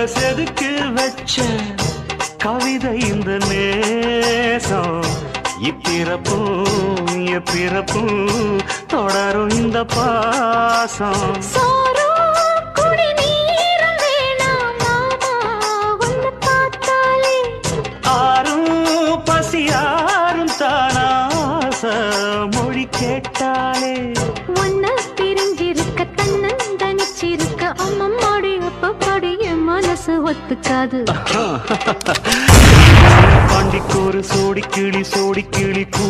செதுக்கு வச்ச கவிதை இந்த நேசம் இப்பிறப்பும் எப்பிறப்பும் தொடரும் இந்த பாசம் பசியாரும் தானாச மொழி கேட்டாலே ஒன்ன பிரிஞ்சிருக்க தன்னந்தனிச்சிருக்க அம்மம்மாடி அப்பப்பாடி என் மனசு ஒத்துக்காது பாண்டிக்கு ஒரு சோடி கிளி கூ